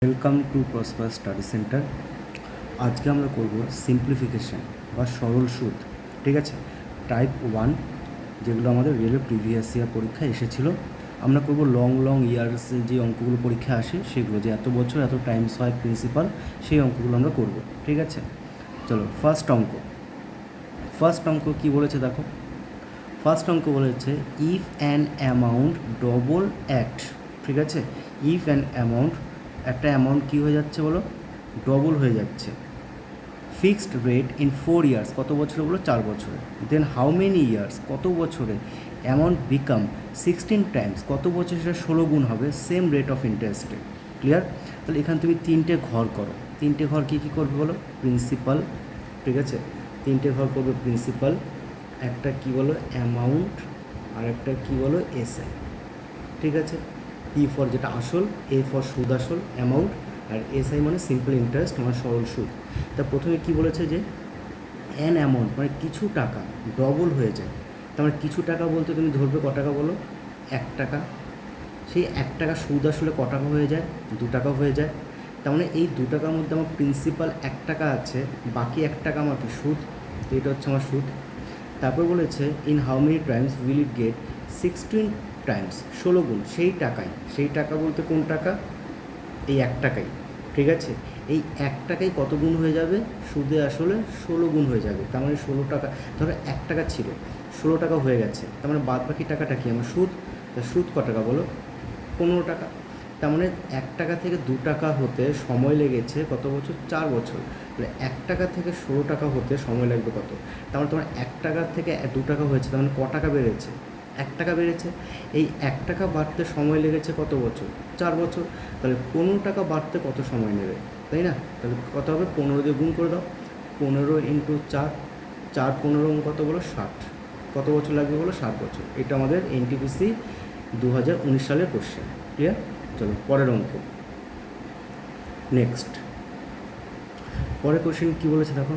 Welcome to prosper study centre. আজকে আমরা করব সিম্পলিফিকেশন বা সরল সুদ। ঠিক আছে, টাইপ 1, যেগুলো আমাদের রেলের প্রিভিয়াস ইয়ার পরীক্ষায় এসেছিলো। আমরা করব লং ইয়ার্স যে অঙ্কগুলো পরীক্ষায় আসে সেগুলো, যে এত বছর এত টাইমস হয় প্রিন্সিপাল, সেই অঙ্কগুলো আমরা করব। ঠিক আছে, চলো ফার্স্ট অঙ্ক কি বলেছে দেখো। ফার্স্ট অঙ্ক বলেছে if an amount double at. ঠিক আছে, ইফ অ্যান অ্যামাউন্ট, একটা অ্যামাউন্ট কী হয়ে যাচ্ছে বলো, ডবল হয়ে যাচ্ছে। ফিক্সড রেট ইন 4 ইয়ার্স, কত বছরে বলো, 4 বছরে। দেন হাউ মেনি ইয়ার্স, কত বছরে অ্যামাউন্ট বিকাম 16 টাইমস, কত বছর সেটা 16 গুণ হবে সেম রেট অফ ইন্টারেস্টে। ক্লিয়ার? তাহলে এখানে তুমি 3টে ঘর করো। 3টে ঘর কী কী করবে বলো, প্রিন্সিপাল। ঠিক আছে, 3টে ঘর করবে প্রিন্সিপাল, একটা কি বলো অ্যামাউন্ট, আর একটা কী বলো এসআই। ঠিক আছে, পি ফর যেটা আসল, এ ফর সুদ আসল অ্যামাউন্ট, আর এসআই মানে সিম্পল ইন্টারেস্ট মানে সরল সুদ। তা প্রথমে কি বলেছে যে অ্যান অ্যামাউন্ট মানে কিছু টাকা ডবল হয়ে যায়। তার মানে কিছু টাকা বলতে তুমি ধরবে ক টাকা বলো, 1 টাকা। সেই 1 টাকা সুদ আসলে ক টাকা হয়ে যায়, 2 টাকা হয়ে যায়। তার মানে এই 2 টাকার মধ্যে আমার প্রিন্সিপাল 1 টাকা আছে, বাকি 1 টাকা আমার কি সুদ, তো এটা হচ্ছে আমার সুদ। তারপর বলেছে in how many Times will it gate 16 Times, 16 গুণ সেই টাকায়। সেই টাকা বলতে কোন টাকা, এই 1 টাকাই। ঠিক আছে, এই 1 টাকাই কত গুণ হয়ে যাবে, সুদে আসলে 16 গুণ হয়ে যাবে। তার মানে 16 টাকা, ধরো 1 টাকা ছিল, 16 টাকা হয়ে গেছে। তার মানে বাদ বাকি টাকাটা কি আমার সুদ। তা সুদ ক টাকা বলো, 15 টাকা। তার মানে 1 টাকা থেকে 2 টাকা হতে সময় লেগেছে কত বছর, 4 বছর। তাহলে 1 টাকা থেকে 16 টাকা হতে সময় লাগবে কত। তার মানে তোমার 1 টাকা থেকে 2 টাকা হয়েছে, তার মানে ক টাকা বেড়েছে, 1 টাকা বেড়েছে। এই 1 টাকা বাড়তে সময় লেগেছে কত বছর, 4 বছর। তাহলে 15 টাকা বাড়তে কত সময় নেবে, তাই না? তাহলে কত হবে, 15 দিয়ে গুণ করে দাও, 15 ইন্টু 4, 4 15 কত বলো 60। কত বছর লাগবে বলো, 60 বছর। এটা আমাদের এনটিপিসি 2019 সালের কোশ্চেন। ক্লিয়ার? চলো পরের অঙ্ক। নেক্সট পরের কোশ্চেন কী বলেছে দেখো,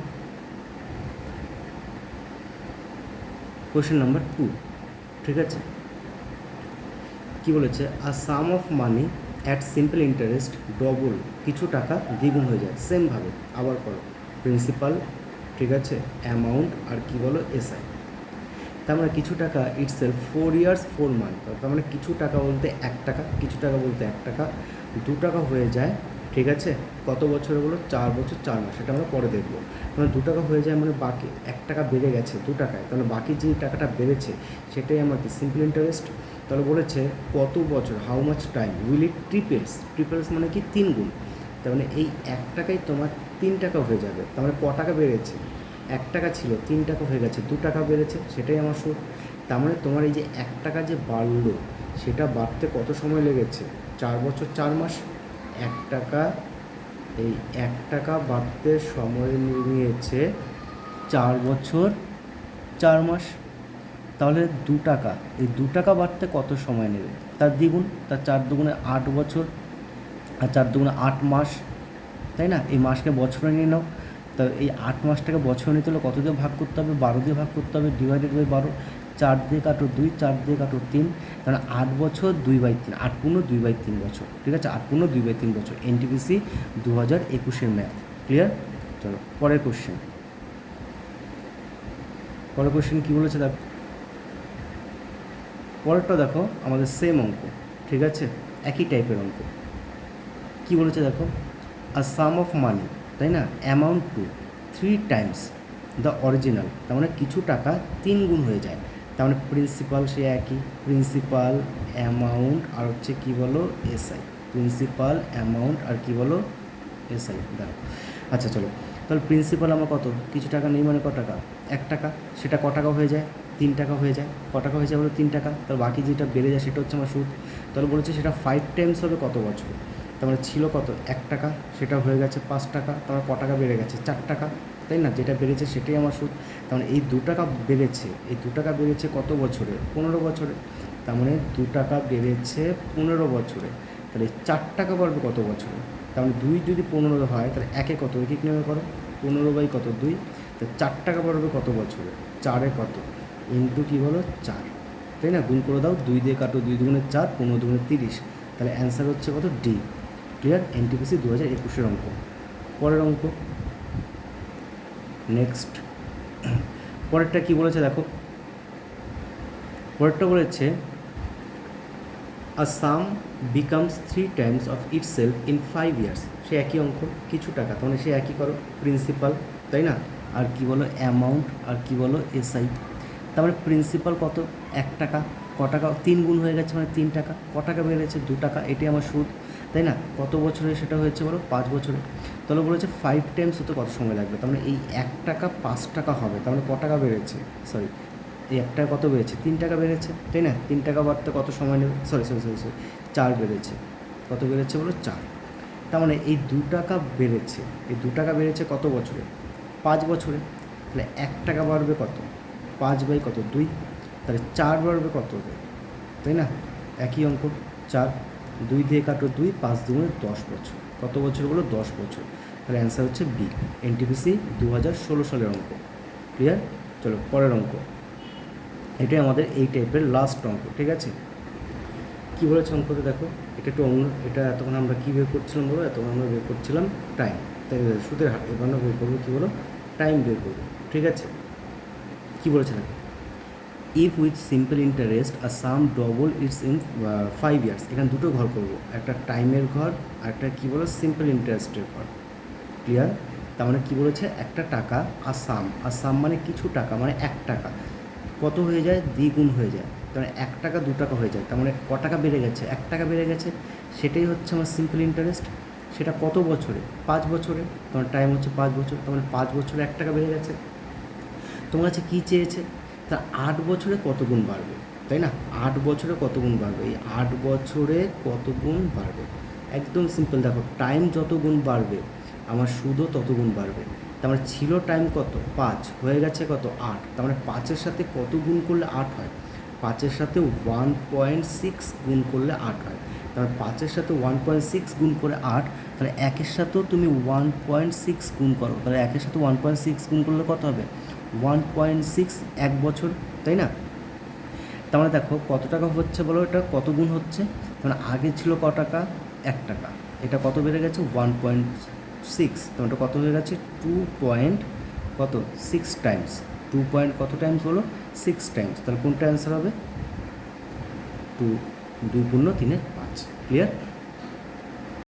কোশ্চেন নাম্বার 2। ঠিক আছে, কী বলেছে, a sum of money at simple interest double, কিছু টাকা দ্বিগুণ হয়ে যায়। সেমভাবে আবার করো, প্রিন্সিপাল, ঠিক আছে, অ্যামাউন্ট, আর কি বলো এসআই। তার মানে কিছু টাকা ইটসেলফ 4 ইয়ার্স 4 মান্থ। তার মানে কিছু টাকা বলতে 1 টাকা, কিছু টাকা বলতে 1 টাকা, 2 টাকা হয়ে যায়। ঠিক আছে, কত বছরে বলো, 4 বছর 4 মাস। সেটা আমরা পরে দেখবো। মানে 2 টাকা হয়ে যায়, মানে বাকি 1 টাকা বেড়ে গেছে 2 টাকায়, তাহলে বাকি যে টাকাটা বেড়েছে সেটাই আমার কি সিম্পল ইন্টারেস্ট। তাহলে বলেছে কত বছর, হাউ মাচ টাইম উইল ইট ট্রিপলস। ট্রিপলস মানে কি 3 গুণ। তার মানে এই 1 টাকায় তোমার 3 টাকা হয়ে যাবে। তার মানে ক টাকা বেড়েছে, 1 টাকা ছিল 3 টাকা হয়ে গেছে, 2 টাকা বেড়েছে, সেটাই আমার সুদ। তার মানে তোমার এই যে 1 টাকা যে বাড়লো সেটা বাড়তে কত সময় লেগেছে, 4 বছর 4 মাস। 1 টাকা, এই 1 টাকা বাড়তে সময় নিয়েছে 4 বছর 4 মাস। তাহলে 2 টাকা, এই 2 টাকা বাড়তে কত সময় নেবে, তার দ্বিগুণ। তার 4 দুগুণে 8 বছর, আর 4 দুগুণে 8 মাস, তাই না? এই মাসকে বছরে নিয়ে নাও। তা এই 8 মাসটাকে বছরে নিতে হলে কত দিয়ে ভাগ করতে হবে, 12 দিয়ে ভাগ করতে হবে, ডিভাইডেড বাই 12। 4 দিয়ে কাটো 2, 4 দিয়ে কাটো 3, তাহলে 8 বছর 2/3, 8 পূর্ণ 2/3 বছর। ঠিক আছে, 8 পূর্ণ 2/3 বছর। এনটিপিসি 2021-এর ম্যাথ। ক্লিয়ার? চলো পরের কোশ্চেন। পরের কোশ্চেন কী বলেছে দেখো, পরেরটা দেখো আমাদের সেম অঙ্ক। ঠিক আছে, একই টাইপের অঙ্ক। কী বলেছে দেখো, আ সাম অফ মানি, তাই না, amount two 3 Times the original. তার মানে কিছু টাকা 3 গুণ হয়ে যায়। তার মানে প্রিন্সিপাল সে একই, প্রিন্সিপাল অ্যামাউন্ট আর হচ্ছে কী বলো এসআই। প্রিন্সিপাল অ্যামাউন্ট আর কী বলো এসআই। দাঁড়াও, আচ্ছা চলো। তাহলে প্রিন্সিপাল আমার কত, কিছু টাকা নেই মানে ক টাকা, 1 টাকা। সেটা ক টাকা হয়ে যায়, 3 টাকা হয়ে যায়। ক টাকা হয়ে যায় বলো 3 টাকা। তাহলে বাকি যেটা বেড়ে যায় সেটা হচ্ছে আমার সুদ। তাহলে বলেছে সেটা 5 টাইমস হবে কত বছর। তার মানে ছিল কত, 1 টাকা, সেটা হয়ে গেছে 5 টাকা। তার মানে ক টাকা বেড়ে গেছে, 4 টাকা, তাই না? যেটা বেড়েছে সেটাই আমার সুদ। তার মানে এই 2 টাকা বেড়েছে, এই 2 টাকা বেড়েছে কত বছরে, 15 বছরে। তার মানে 2 টাকা বেড়েছে 15 বছরে। তাহলে 4 টাকা বাড়বে কত বছরে। তার মানে 2 যদি 15 হয় তাহলে একে কত, একে নেমে করো, 15 বাই কত 2। তো 4 টাকা বাড়বে কত বছরে, 4-এ কত ইন্টু কী বলো 4, তাই না? গুণ করে দাও, 2 দিয়ে কাটো, 2 দুগুণে 4, 15 দুগুণে 30। তাহলে অ্যান্সার হচ্ছে কত, ডি। ক্লিয়ার? এনটিপিসি 2021 অঙ্ক। পরের অঙ্ক, নেক্সট পরেরটা কি বলেছে দেখো, পরেরটা বলেছে a sum becomes 3 times of itself in 5 years. সে একই অঙ্ক, কিছু টাকা, তার মানে সে একই করো, প্রিন্সিপাল, তাই না? আর কি বলো অ্যামাউন্ট, আর কি বলো এসআই। তার মানে প্রিন্সিপাল কত, 1 টাকা, ক টাকা 3 গুণ হয়ে গেছে মানে 3 টাকা, ক টাকা বেড়েছে 2 টাকা, এটাই আমার সুদ, তাই না? কত বছরে সেটা হয়েছে বলো, 5 বছরে। তাহলে বলেছে 5 টাইমস হতে কত সময় লাগবে, তার মানে এই 1 টাকা 5 টাকা হবে, তার মানে ক টাকা বেড়েছে, সরি এই 1 টাকা কত বেড়েছে, 3 টাকা বেড়েছে, তাই না? 3 টাকা বাড়তে কত সময় নেবে, সরি 4 বেড়েছে, কত বেড়েছে বলো 4। তার মানে এই 2 টাকা বেড়েছে, এই 2 টাকা বেড়েছে কত বছরে, 5 বছরে। তাহলে 1 টাকা বাড়বে কত, 5 বাই কত 2, তাহলে 4 বাড়বে কত, তাই না? একই অঙ্ক, 4, 2 দিয়ে কাটো 2, 5 দুগুণে 10 বছর, কত বছর বলো 10 বছর। তাহলে অ্যান্সার হচ্ছে বি, এনটিপিসি 2016 সালের অঙ্ক। ক্লিয়ার? চলো পরের অঙ্ক, এটাই আমাদের এই টাইপের লাস্ট অঙ্ক, ঠিক আছে? কী বলেছে অঙ্কতে দেখো, এটা একটু অন্য, এটা এতক্ষণ আমরা কী বের করছিলাম বলো, এতক্ষণ আমরা বের করছিলাম টাইম, তাই সুদের হার, এবার আমরা বের করবো কী বলো, টাইম বের করবো, ঠিক আছে? কী বলেছে দেখো, if with simple interest a some double it's in 5 years. এখানে দুটো ঘর করবো, একটা টাইমের ঘর আর একটা কী বলো সিম্পল ইন্টারেস্টের ঘর। ক্লিয়ার? তার মানে কী বলেছে, একটা টাকা আসাম মানে কিছু টাকা, মানে 1 টাকা কত হয়ে যায়, দ্বিগুণ হয়ে যায়, তার মানে 1 টাকা 2 টাকা হয়ে যায়, তার মানে ক টাকা বেড়ে গেছে, 1 টাকা বেড়ে গেছে, সেটাই হচ্ছে আমার সিম্পল ইন্টারেস্ট। সেটা কত বছরে, 5 বছরে, তোমার টাইম হচ্ছে 5 বছর, তার মানে 5 বছরে 1 টাকা বেড়ে গেছে। তোমার কাছে কী চেয়েছে, তা 8 বছরে কত গুণ বাড়বে, তাই না? 8 বছরে কত গুণ বাড়বে, এই 8 বছরে কত গুণ বাড়বে, একদম সিম্পল। দেখো টাইম যত গুণ বাড়বে আমার সুদও তত গুণ বাড়বে। তার মানে ছিল টাইম কত 5, হয়ে গেছে কত 8, তার মানে 5-এর সাথে কত গুণ করলে 8 হয়, 5-এর সাথে 1.6 গুণ করলে 8 হয়। তার মানে 5-এর সাথে 1.6 গুণ করে 8, তাহলে 1-এর সাথেও তুমি 1.6 গুণ করো, তাহলে 1-এর সাথে 1.6 গুণ করলে কত হবে, 1.6, 1 বছর, তাই না? তার মানে দেখো কত টাকা হচ্ছে বলো, এটা কত গুণ হচ্ছে, মানে আগে ছিল ক টাকা, 1 টাকা, এটা কত বেড়ে গেছে 1.6, তার মানে কত হয়ে গেছে 2.6 টাইমস, 2 পয়েন্ট কত টাইমস বলো 6 টাইমস। তাহলে কোনটা অ্যান্সার হবে, 2 2 পূর্ণ 3-এর 5। ক্লিয়ার?